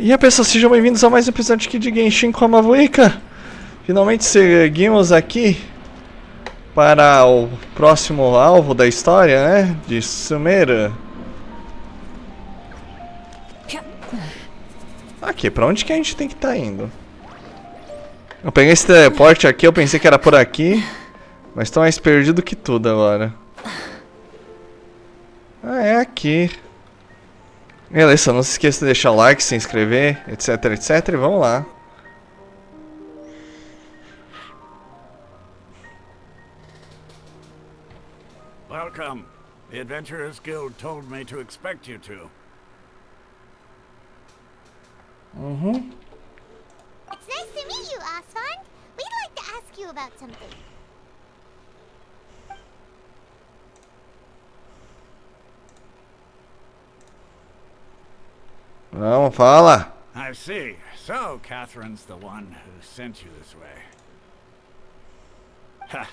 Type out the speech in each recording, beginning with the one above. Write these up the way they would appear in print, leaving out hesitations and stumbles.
E aí pessoal, sejam bem-vindos a mais um episódio aqui de Genshin com a Mavuika. Finalmente seguimos aqui para o próximo alvo da história, né? De Sumeru. Aqui, pra onde que a gente tem que estar indo? Eu peguei esse teleporte aqui, eu pensei que era por aqui, mas tô mais perdido que tudo agora. Ah, é aqui. Beleza, não se esqueça de deixar o like, se inscrever, etc, etc. E vamos lá. Welcome. The Adventurers Guild told me to expect you two. It's nice to meet you, Asfand. We'd like to ask you about something. Vamos, fala. I see. So, Catherine's the one who sent you this way. Ha!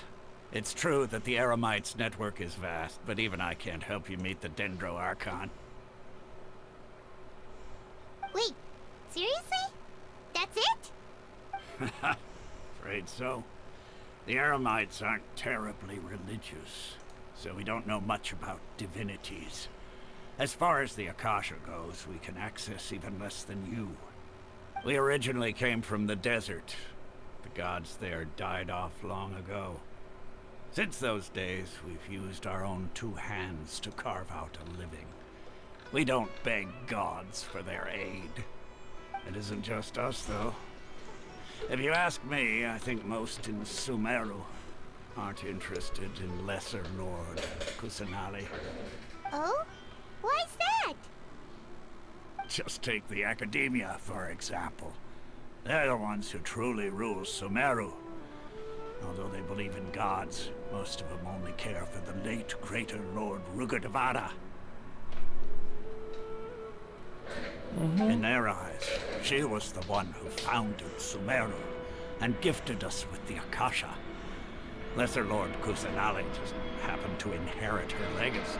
It's true that the Eremites' network is vast, but even I can't help you meet the Dendro Archon. Wait, seriously? That's it? Afraid so. The Eremites aren't terribly religious, so we don't know much about divinities. As far as the Akasha goes, we can access even less than you. We originally came from the desert. The gods there died off long ago. Since those days, we've used our own two hands to carve out a living. We don't beg gods for their aid. It isn't just us, though. If you ask me, I think most in Sumeru aren't interested in Lesser Lord Kusanali. Oh? Why's that? Just take the Academia, for example. They're the ones who truly rule Sumeru. Although they believe in gods, most of them only care for the late Greater Lord Rugadavada. In their eyes, she was the one who founded Sumeru and gifted us with the Akasha. Lesser Lord Kusanali just happened to inherit her legacy.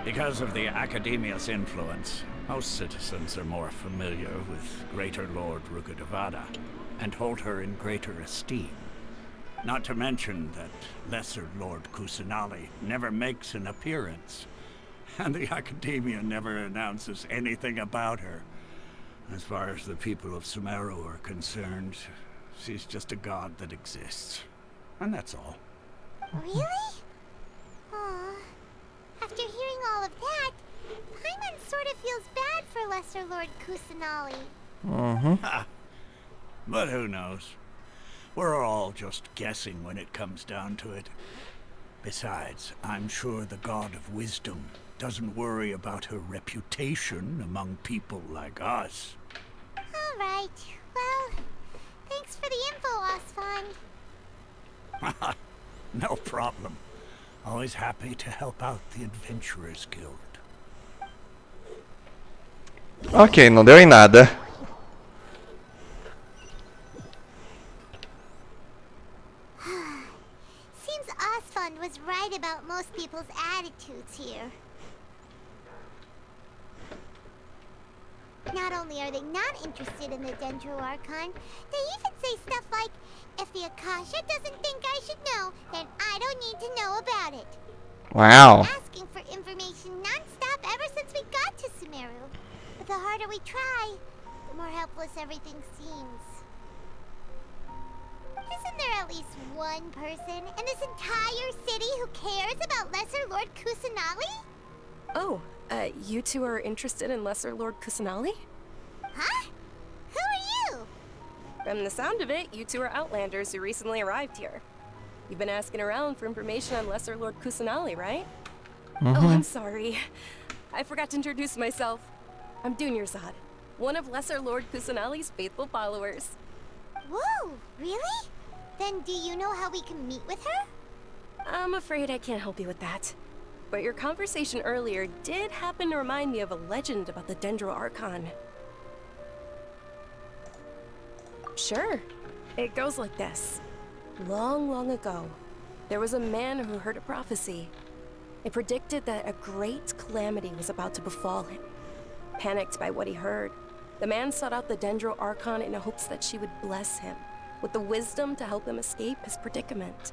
Because of the Academia's influence, most citizens are more familiar with Greater Lord Rugadavada and hold her in greater esteem. Not to mention that Lesser Lord Kusanali never makes an appearance, and the Academia never announces anything about her. As far as the people of Sumeru are concerned, she's just a god that exists. And that's all. Really? Aw. After hearing all of that, Paimon sort of feels bad for Lesser Lord Kusanali. But who knows? We're all just guessing when it comes down to it. Besides, I'm sure the God of Wisdom doesn't worry about her reputation among people like us. All right. Well, thanks for the info, Asfand. No problem. Always happy to help out the Adventurers Guild. Ok, não deu em nada. Seems Asfand was right about most people's attitudes here. Not only are they not interested in the Dendro Archon, they even say stuff like, if the Akasha doesn't think I should know, then I don't need to know about it. Wow. Asking for information non-stop ever since we got to Sumeru. But the harder we try, the more helpless everything seems. Isn't there at least one person in this entire city who cares about Lesser Lord Kusanali? Oh, you two are interested in Lesser Lord Kusanali? Huh? Who are you? From the sound of it, you two are Outlanders who recently arrived here. You've been asking around for information on Lesser Lord Kusanali, right? Oh, I'm sorry. I forgot to introduce myself. I'm Dunyarzad, one of Lesser Lord Kusanali's faithful followers. Whoa, really? Then do you know how we can meet with her? I'm afraid I can't help you with that. But your conversation earlier did happen to remind me of a legend about the Dendro Archon. Sure. It goes like this. Long, long ago, there was a man who heard a prophecy. It predicted that a great calamity was about to befall him. Panicked by what he heard, The man sought out the Dendro Archon in hopes that she would bless him with the wisdom to help him escape his predicament.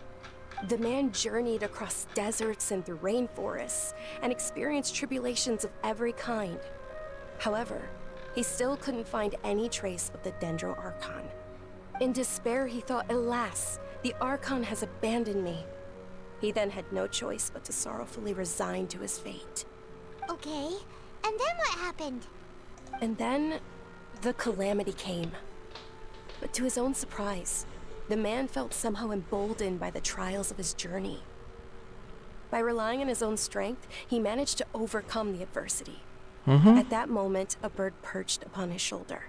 The man journeyed across deserts and through rainforests and experienced tribulations of every kind. However, he still couldn't find any trace of the Dendro Archon. In despair, he thought, alas, the Archon has abandoned me. He then had no choice but to sorrowfully resign to his fate. Okay, and then what happened? And then, the calamity came. But to his own surprise, the man felt somehow emboldened by the trials of his journey. By relying on his own strength, he managed to overcome the adversity. At that moment, a bird perched upon his shoulder.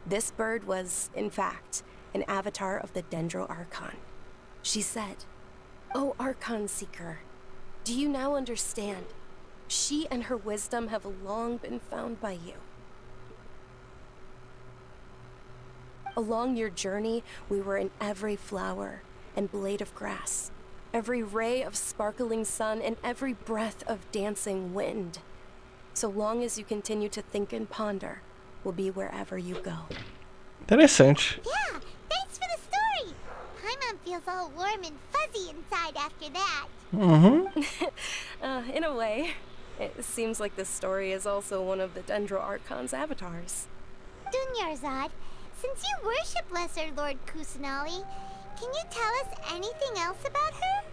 This bird was, in fact, an avatar of the Dendro Archon. She said, "O Archon Seeker, do you now understand? She and her wisdom have long been found by you. Along your journey, we were in every flower and blade of grass, every ray of sparkling sun, and every breath of dancing wind. So long as you continue to think and ponder, we'll be wherever you go." Interessante. Yeah, thanks for the story. Paimon feels all warm and fuzzy inside after that. In a way, it seems like this story is also one of the Dendro Archon's avatars. Dunyarzad, since you worship Lesser Lord Kusanali, can you tell us anything else about her?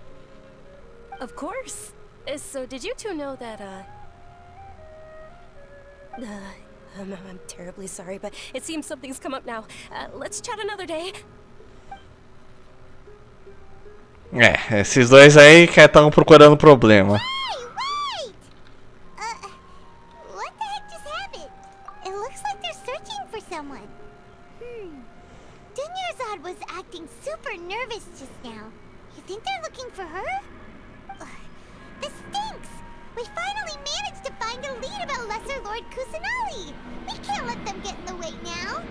Of course. So did you two know that, I'm terribly sorry, but it seems something's come up now. Let's chat another day. Esses dois aí que estão procurando problema. Hey, wait! What the heck just happened? It looks like they're searching for someone. Dunyarzad was acting super nervous just now. You think they're looking for her? This stinks! We finally managed to find a lead about Lesser Lord Kusanali! We can't let them get in the way now!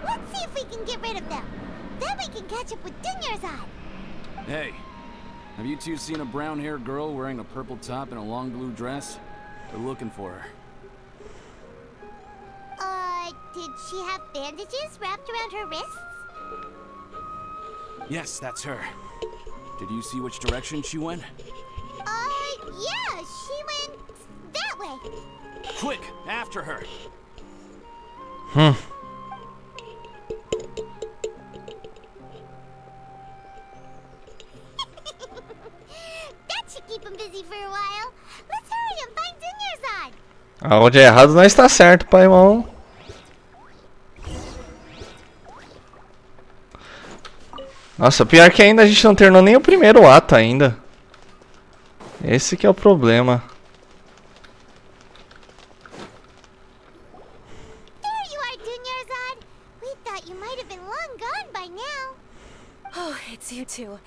Let's see if we can get rid of them. Then we can catch up with Dunyarzad. Hey, have you two seen a brown-haired girl wearing a purple top and a long blue dress? We're looking for her. Did she have bandages wrapped around her wrists? Yes, that's her. Did you see which direction she went? Yeah, she went that way. Quick, after her! That should keep him busy for a while. Let's hurry and find Dunyarzad. Aonde é errado não está certo, pai, irmão. Nossa, pior que ainda a gente não terminou nem o primeiro ato ainda. Esse que é o problema. There you are, Dunyarzad. We thought you might have been long gone by now. Oh, it's you two.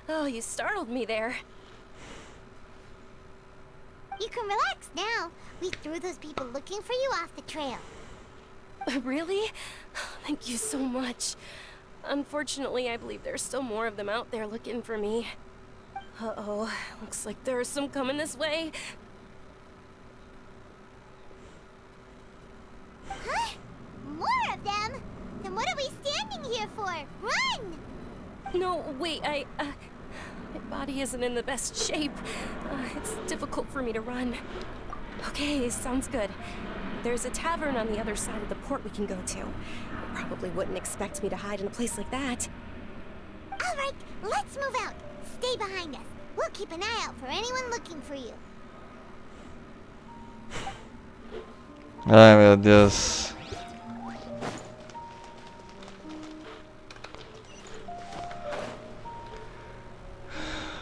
Oh, you startled me there. You can relax now. We threw those people looking for you off the trail. Really? Thank you so much. Unfortunately, I believe there's still more of them out there looking for me. Uh-oh, looks like there are some coming this way. Huh? More of them? Then what are we standing here for? Run! No, wait, my body isn't in the best shape. It's difficult for me to run. Okay, sounds good. There's a tavern on the other side of the port we can go to. You probably wouldn't expect me to hide in a place like that. All right, let's move out. Stay behind us. We'll keep an eye out for anyone looking for you. Ai, meu Deus.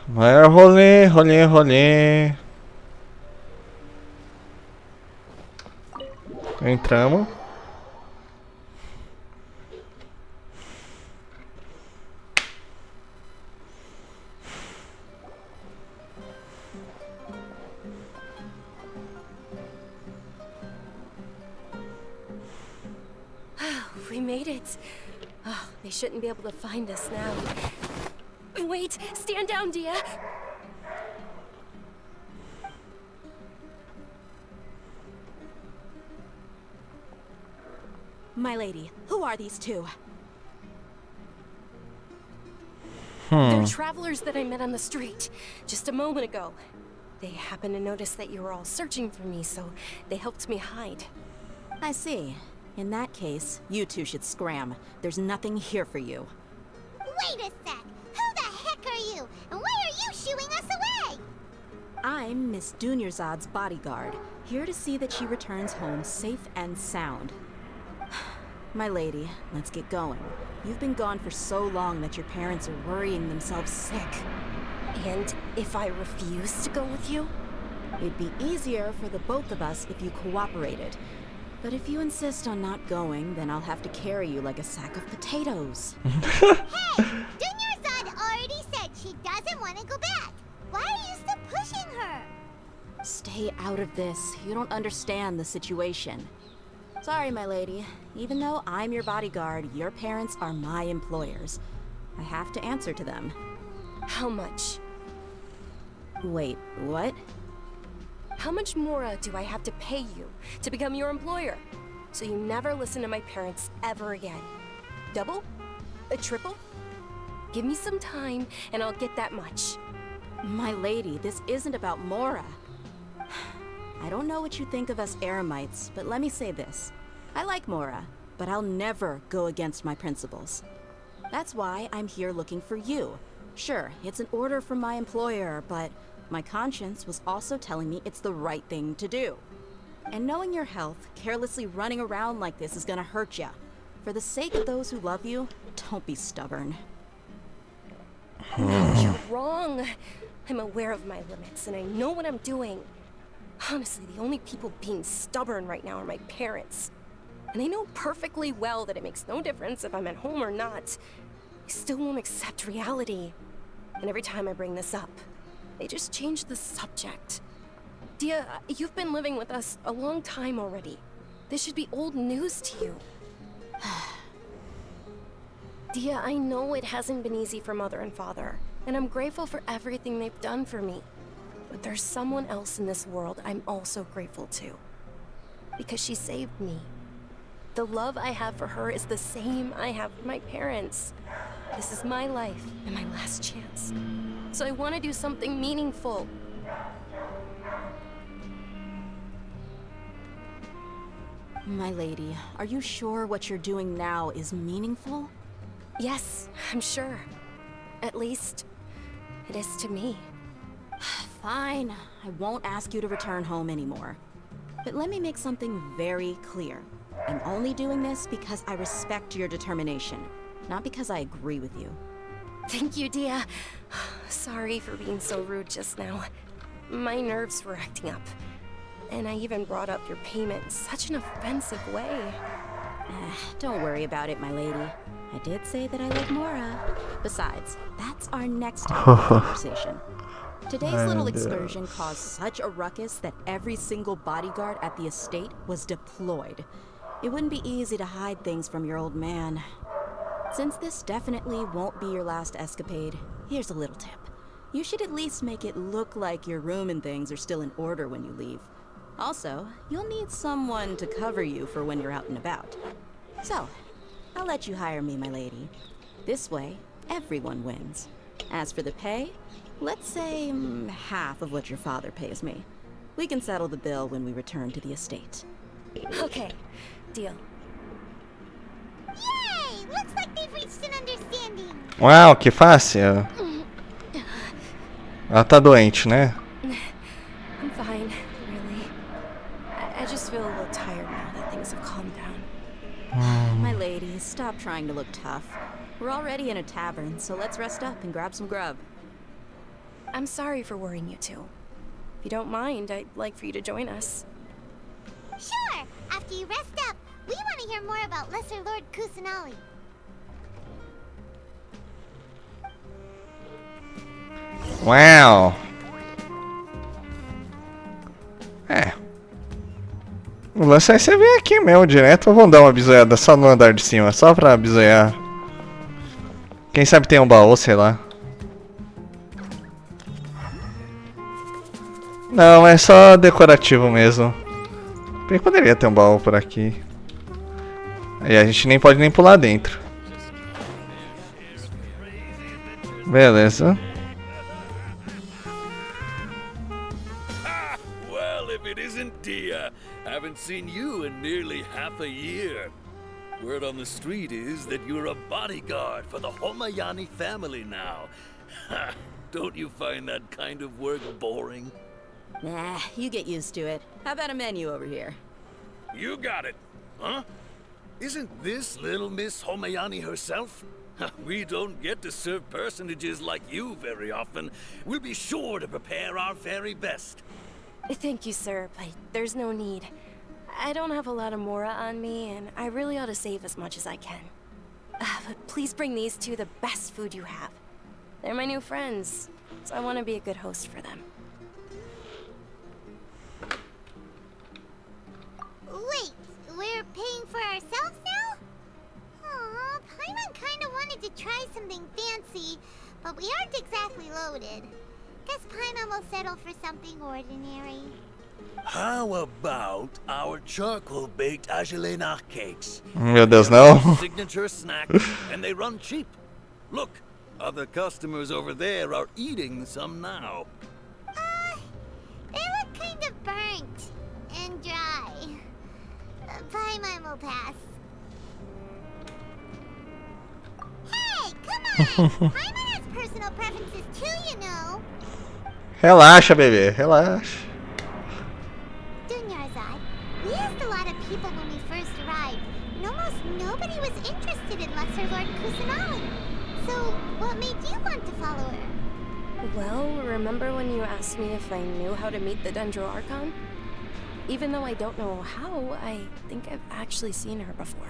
Maior rolê, rolê, rolê. Entramos. We made it. Oh, they shouldn't be able to find us now. Wait, stand down, Dia. My lady, who are these two? They're travelers that I met on the street just a moment ago. They happened to notice that you were all searching for me, so they helped me hide. I see. In that case, you two should scram. There's nothing here for you. Wait a sec! Who the heck are you? And why are you shooing us away? I'm Miss Dunyarzad's bodyguard, here to see that she returns home safe and sound. My lady, let's get going. You've been gone for so long that your parents are worrying themselves sick. And if I refuse to go with you? It'd be easier for the both of us if you cooperated. But if you insist on not going, then I'll have to carry you like a sack of potatoes. Hey! Dunyarzad already said she doesn't want to go back. Why are you still pushing her? Stay out of this. You don't understand the situation. Sorry, my lady. Even though I'm your bodyguard, your parents are my employers. I have to answer to them. How much? Wait, what? How much more do I have to pay you to become your employer? So you never listen to my parents ever again. Double? A triple? Give me some time and I'll get that much. My lady, this isn't about Mora. I don't know what you think of us Eremites, but let me say this. I like Mora, but I'll never go against my principles. That's why I'm here looking for you. Sure, it's an order from my employer, but my conscience was also telling me it's the right thing to do. And knowing your health, carelessly running around like this is gonna hurt ya. For the sake of those who love you, don't be stubborn. No, you're wrong. I'm aware of my limits and I know what I'm doing. Honestly, the only people being stubborn right now are my parents. And they know perfectly well that it makes no difference if I'm at home or not. They still won't accept reality. And every time I bring this up, they just change the subject. Dia, you've been living with us a long time already. This should be old news to you. Dia, I know it hasn't been easy for Mother and Father, and I'm grateful for everything they've done for me. But there's someone else in this world I'm also grateful to. Because she saved me. The love I have for her is the same I have for my parents. This is my life and my last chance. So I want to do something meaningful. My lady, are you sure what you're doing now is meaningful? Yes, I'm sure. At least, it is to me. Fine, I won't ask you to return home anymore. But let me make something very clear. I'm only doing this because I respect your determination, not because I agree with you. Thank you, Dia. Sorry for being so rude just now. My nerves were acting up. And I even brought up your payment in such an offensive way. Don't worry about it, my lady. I did say that I like Mora. Besides, that's our next topic of conversation. Today's little excursion caused such a ruckus that every single bodyguard at the estate was deployed. It wouldn't be easy to hide things from your old man. Since this definitely won't be your last escapade, here's a little tip. You should at least make it look like your room and things are still in order when you leave. Also, you'll need someone to cover you for when you're out and about. So, I'll let you hire me, my lady. This way, everyone wins. As for the pay, let's say half of what your father pays me. We can settle the bill when we return to the estate. Okay, deal. Yay! Looks like they've reached an understanding. Uau, que fácil. Ela tá doente, né? I'm fine, really. I just feel a little tired now that things have calmed down. My lady, stop trying to look tough. We're already in a tavern, so let's rest up and grab some grub. I'm sorry for worrying you two. If you don't mind, I'd like for you to join us. Sure! After you rest up, we want to hear more about Lesser Lord Kusanali. Uau. É. O lance é você vir aqui mesmo, direto, ou vamos dar uma bisoiada só no andar de cima, só pra bisoiar. Quem sabe tem um baú, sei lá. Não, é só decorativo mesmo. Bem, poderia ter um baú por aqui. Aí a gente nem pode nem pular dentro. Beleza. Well, if it isn't Dia, haven't seen you in nearly half a year. Word on the street is that you're a bodyguard for the Homayani family now. Don't you find that kind of work boring? Nah, you get used to it. How about a menu over here? You got it, huh? Isn't this little Miss Homayani herself? We don't get to serve personages like you very often. We'll be sure to prepare our very best. Thank you, sir, but there's no need. I don't have a lot of Mora on me, and I really ought to save as much as I can. But please bring these two the best food you have. They're my new friends, so I want to be a good host for them. Wait, we're paying for ourselves now? Aw, Paimon kinda wanted to try something fancy, but we aren't exactly loaded. Guess Paimon will settle for something ordinary. How about our charcoal-baked Agelenach cakes? Meu Deus, não. Signature snack, and they run cheap. Look, other customers over there are eating some now. They look kind of burnt and dry. Paimon will pass. Hey, come on! Paimon has personal preferences too, you know. Relaxa, bebê, relaxa. Dunyarzad, we asked a lot of people when we first arrived, and almost nobody was interested in Lesser Lord Kusanali. So, what made you want to follow her? Well, remember when you asked me if I knew how to meet the Dendro Archon? Even though I don't know how, I think I've actually seen her before.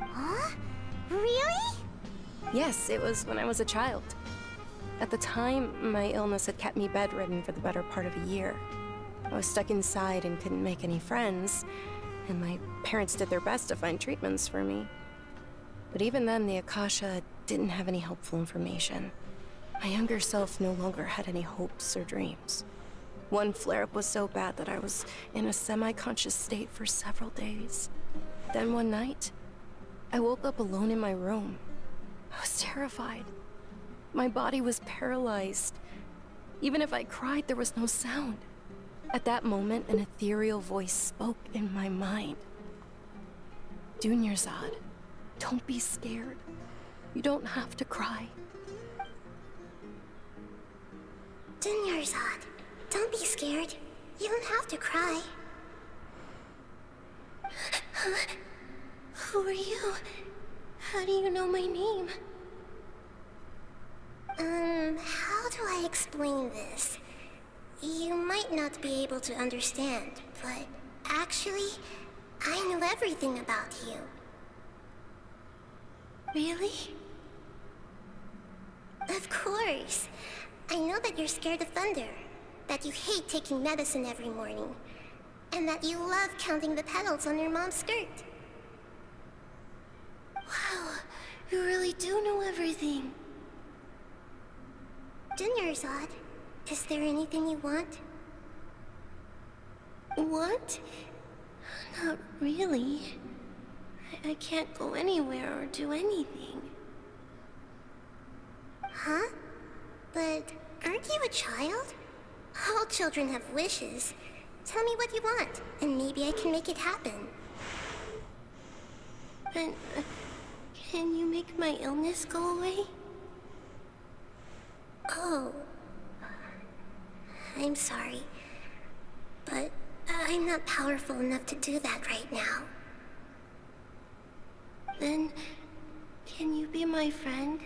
Huh? Really? Yes, it was when I was a child. At the time, my illness had kept me bedridden for the better part of a year. I was stuck inside and couldn't make any friends, and my parents did their best to find treatments for me. But even then, the Akasha didn't have any helpful information. My younger self no longer had any hopes or dreams. One flare-up was so bad that I was in a semi-conscious state for several days. Then one night, I woke up alone in my room. I was terrified. My body was paralyzed. Even if I cried, there was no sound. At that moment, an ethereal voice spoke in my mind. Dunyarzad, don't be scared. You don't have to cry. Dunyarzad, don't be scared. You don't have to cry. Who are you? How do you know my name? How do I explain this? You might not be able to understand, but actually, I know everything about you. Really? Of course. I know that you're scared of thunder, that you hate taking medicine every morning, and that you love counting the petals on your mom's skirt. Wow, you really do know everything. Dunyarzad, is there anything you want? Want? Not really. I can't go anywhere or do anything. Huh? But aren't you a child? All children have wishes. Tell me what you want, and maybe I can make it happen. But can you make my illness go away? Oh. I'm sorry. But I'm not powerful enough to do that right now. Then, can you be my friend?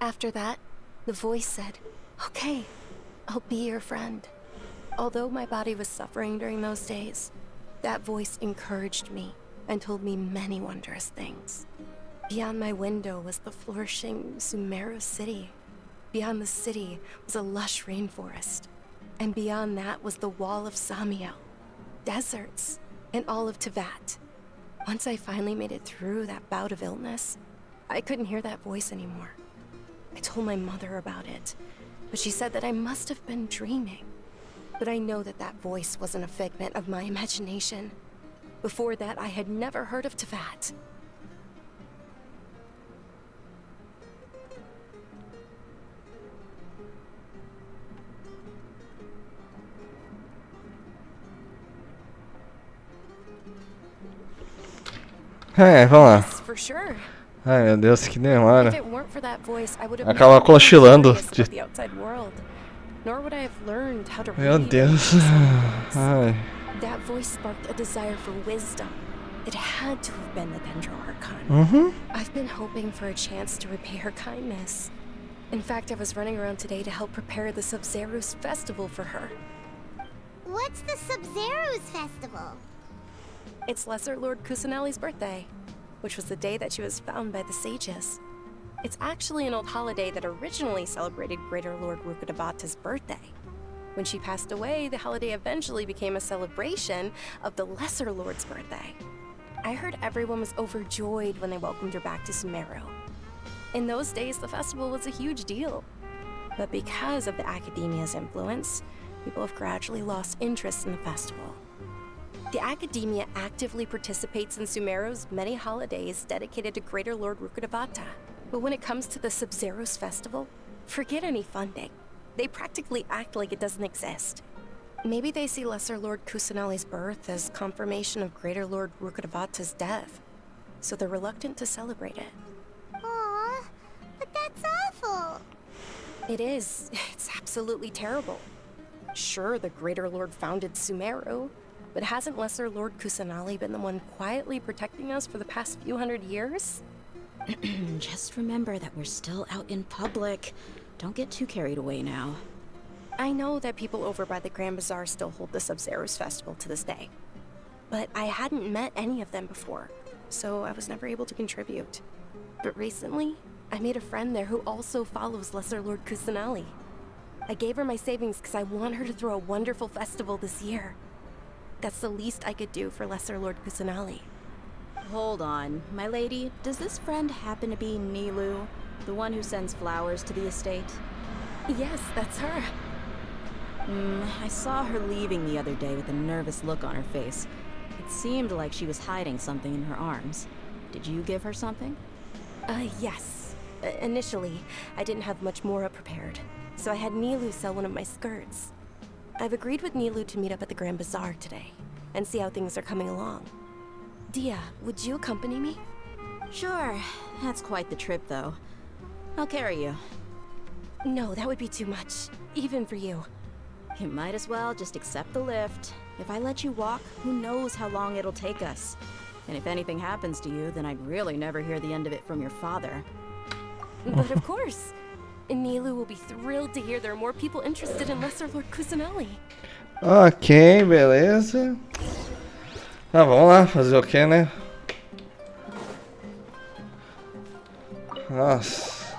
After that, the voice said, "Okay, I'll be your friend." Although my body was suffering during those days, that voice encouraged me and told me many wondrous things. Beyond my window was the flourishing Sumeru city. Beyond the city was a lush rainforest. And beyond that was the wall of Samiel, deserts, and all of Tevat. Once I finally made it through that bout of illness, I couldn't hear that voice anymore. I told my mother about it, but she said that I must have been dreaming. But I know that that voice wasn't a figment of my imagination. Before that, I had never heard of Teyvat. É, vamos lá. Yes, for sure. Ai, meu Deus, que demora. If it weren't for that voice, I would have Acaba never been cochilando. curious about the outside world. Nor would I have learned how to Meu read Deus. and Ai. that voice sparked a desire for wisdom. It had to have been the Dendro Archon. Uhum. I've been hoping for a chance to repay her kindness. In fact, I was running around today to help prepare the Sub-Zerus festival for her. What's the Sub-Zerus festival? It's Lesser Lord Kusanali's birthday, which was the day that she was found by the sages. It's actually an old holiday that originally celebrated Greater Lord Rukkhadevata's birthday. When she passed away, the holiday eventually became a celebration of the Lesser Lord's birthday. I heard everyone was overjoyed when they welcomed her back to Sumeru. In those days, the festival was a huge deal. But because of the Academia's influence, people have gradually lost interest in the festival. The Academia actively participates in Sumeru's many holidays dedicated to Greater Lord Rukkhadevata. But when it comes to the Sub-Zerus festival, forget any funding. They practically act like it doesn't exist. Maybe they see Lesser Lord Kusanali's birth as confirmation of Greater Lord Rukkhadevata's death, so they're reluctant to celebrate it. Aw, but that's awful. It is. It's absolutely terrible. Sure, the Greater Lord founded Sumeru, but hasn't Lesser Lord Kusanali been the one quietly protecting us for the past few hundred years? Just remember that we're still out in public. Don't get too carried away now. I know that people over by the Grand Bazaar still hold the Sub-Zerus festival to this day. But I hadn't met any of them before, so I was never able to contribute. But recently, I made a friend there who also follows Lesser Lord Kusanali. I gave her my savings because I want her to throw a wonderful festival this year. That's the least I could do for Lesser Lord Kusanali. Hold on, my lady. Does this friend happen to be Nilou, the one who sends flowers to the estate? Yes, that's her. I saw her leaving the other day with a nervous look on her face. It seemed like she was hiding something in her arms. Did you give her something? Yes. Initially, I didn't have much more prepared, so I had Nilou sell one of my skirts. I've agreed with Nilou to meet up at the Grand Bazaar today, and see how things are coming along. Dia, would you accompany me? Sure. That's quite the trip, though. I'll carry you. No, that would be too much, even for you. You might as well just accept the lift. If I let you walk, who knows how long it'll take us. And if anything happens to you, then I'd really never hear the end of it from your father. But of course. Nilou will be thrilled to hear there are more people interested in Lesser Lord Kusanali. Ok, beleza. Ah, vamos lá, fazer o que, né? Nossa.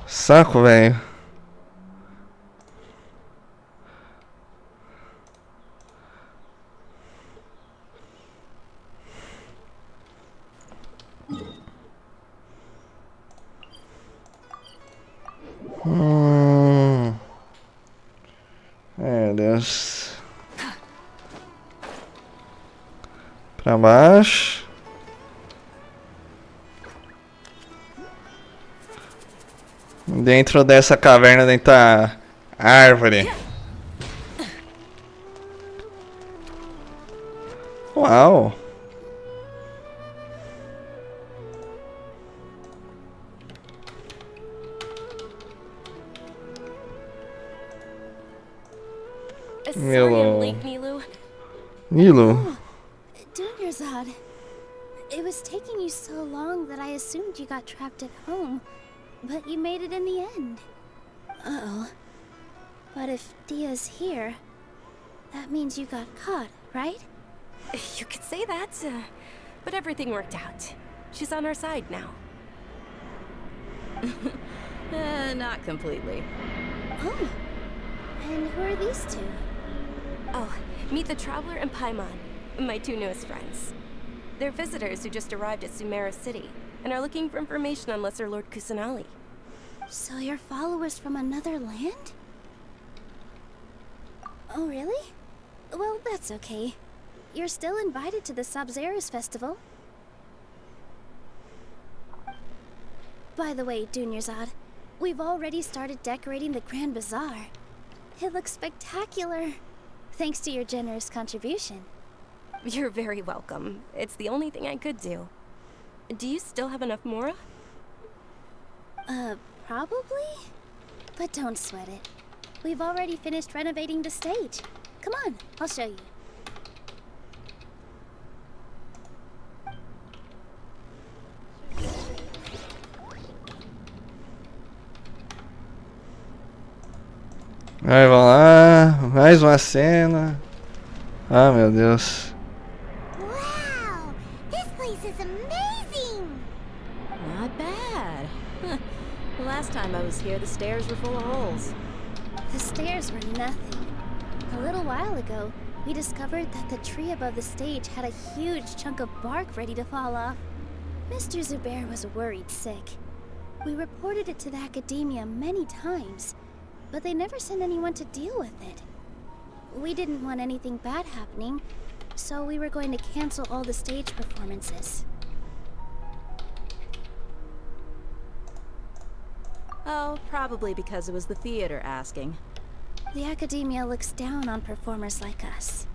Saco, velho. Meu Deus. Pra baixo. Dentro dessa caverna, dentro da árvore. Uau. Sorry I'm late, Nilou. Nilou. Dunyarzad, it was taking you so long that I assumed you got trapped at home, but you made it in the end. Uh-oh. But if Dia's here, that means you got caught, right? You could say that, but everything worked out. She's on our side now. Not completely. Oh. And who are these two? Oh, meet the Traveler and Paimon, my two newest friends. They're visitors who just arrived at Sumeru City and are looking for information on Lesser Lord Kusanali. So you're followers from another land? Oh, really? Well, that's okay. You're still invited to the Sabzeruz festival. By the way, Dunyarzad, we've already started decorating the Grand Bazaar. It looks spectacular, thanks to your generous contribution. You're very welcome. It's the only thing I could do. Do you still have enough Mora? Probably? But don't sweat it. We've already finished renovating the stage. Come on, I'll show you. Aí, vamos lá. Mais uma cena. Ah, meu Deus. Wow! This place is amazing! Not bad. The last time I was here, the stairs were full of holes. The stairs were nothing. A little while ago, we discovered that the tree above the stage had a huge chunk of bark ready to fall off. Mr. Zubair was worried sick. We reported it to the academia many times, but they never sent anyone to deal with it. We didn't want anything bad happening, so we were going to cancel all the stage performances. Oh, probably because it was the theater asking. The academia looks down on performers like us.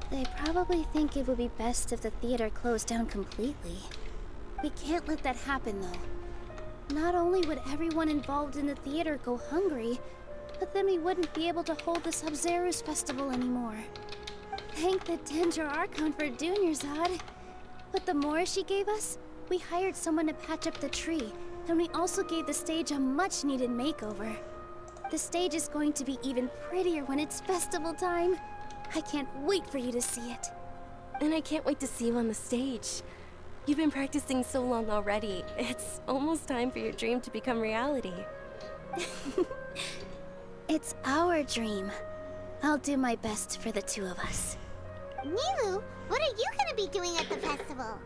They probably think it would be best if the theater closed down completely. We can't let that happen, though. Not only would everyone involved in the theater go hungry, but then we wouldn't be able to hold the Sabzeruz festival anymore. Thank the Dendro Archon for Dunyarzad. With the Mora she gave us, we hired someone to patch up the tree, and we also gave the stage a much-needed makeover. The stage is going to be even prettier when it's festival time. I can't wait for you to see it. And I can't wait to see you on the stage. You've been practicing so long already. It's almost time for your dream to become reality. It's our dream. I'll do my best for the two of us. Nilu, what are you gonna be doing at the festival?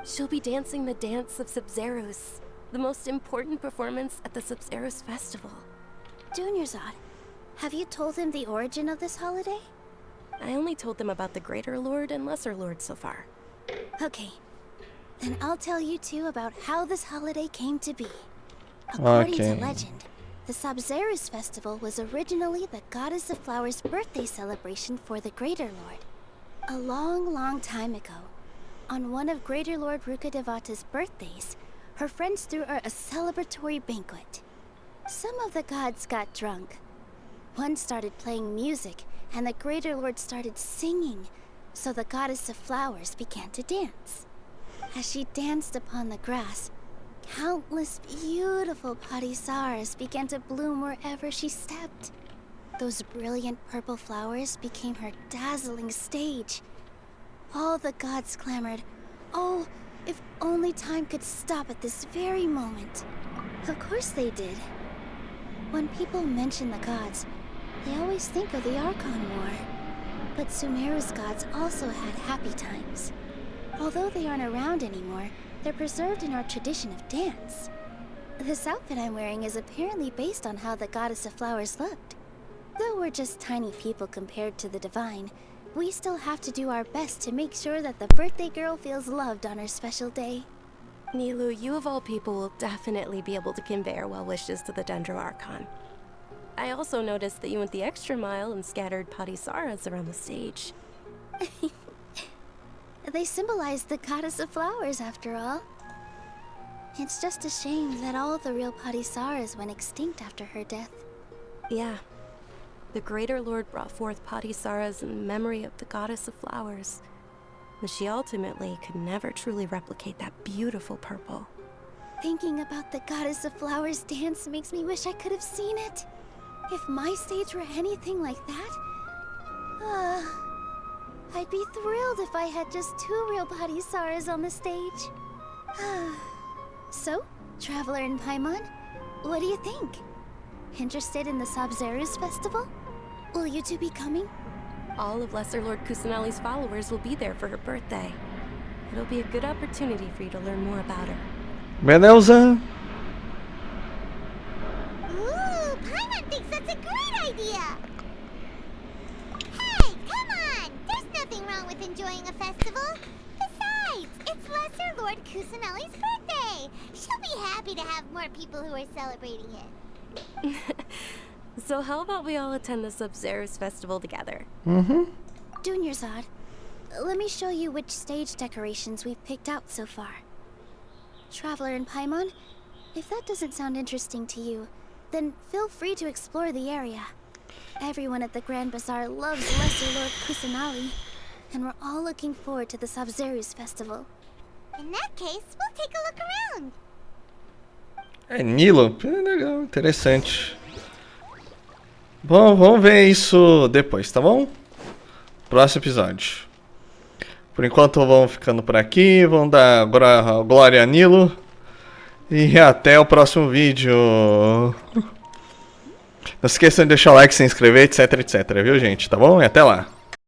She'll be dancing the dance of Sabzeruz, the most important performance at the Sabzeruz festival. Dunyarzad, have you told him the origin of this holiday? I only told them about the Greater Lord and Lesser Lord so far. Okay. Then I'll tell you two about how this holiday came to be. According to legend, the Sabzeruz festival was originally the Goddess of Flowers' birthday celebration for the Greater Lord. A long, long time ago, on one of Greater Lord Rukkhadevata's birthdays, her friends threw her a celebratory banquet. Some of the gods got drunk. One started playing music, and the Greater Lord started singing, so the Goddess of Flowers began to dance. As she danced upon the grass, countless beautiful parisaras began to bloom wherever she stepped. Those brilliant purple flowers became her dazzling stage. All the gods clamored, "Oh, if only time could stop at this very moment." Of course they did. When people mention the gods, they always think of the Archon War. But Sumeru's gods also had happy times. Although they aren't around anymore, they're preserved in our tradition of dance. This outfit I'm wearing is apparently based on how the Goddess of Flowers looked. Though we're just tiny people compared to the Divine, we still have to do our best to make sure that the birthday girl feels loved on her special day. Nilu, you of all people will definitely be able to convey our well wishes to the Dendro Archon. I also noticed that you went the extra mile and scattered parisaras around the stage. They symbolize the Goddess of Flowers, after all. It's just a shame that all the real parisaras went extinct after her death. Yeah. The Greater Lord brought forth parisaras in memory of the Goddess of Flowers. But she ultimately could never truly replicate that beautiful purple. Thinking about the Goddess of Flowers dance makes me wish I could have seen it. If my stage were anything like that, I'd be thrilled if I had just 2 real parisaras on the stage. So, Traveler in Paimon, what do you think? Interested in the Sabzeruz festival? Will you two be coming? All of Lesser Lord Kusanali's followers will be there for her birthday. It'll be a good opportunity for you to learn more about her. Deusa. Ooh, Paimon thinks that's a great idea! with enjoying a festival? Besides, it's Lesser Lord Kusanali's birthday. She'll be happy to have more people who are celebrating it. So how about we all attend the Sub-Zerus festival together? Dunyarzad, let me show you which stage decorations we've picked out so far. Traveler and Paimon, if that doesn't sound interesting to you, then feel free to explore the area. Everyone at the Grand Bazaar loves Lesser Lord Kusanali, and we're all looking forward to the Sub-Zerus festival. In that case, we'll take a look around. É Nilo? Legal, interessante. Bom, vamos ver isso depois, tá bom? Próximo episódio. Por enquanto vamos ficando por aqui. Vamos dar glória a Nilo. E até o próximo vídeo. Não se esqueçam de deixar o like, se inscrever, etc, etc, viu, gente? Tá bom? E até lá.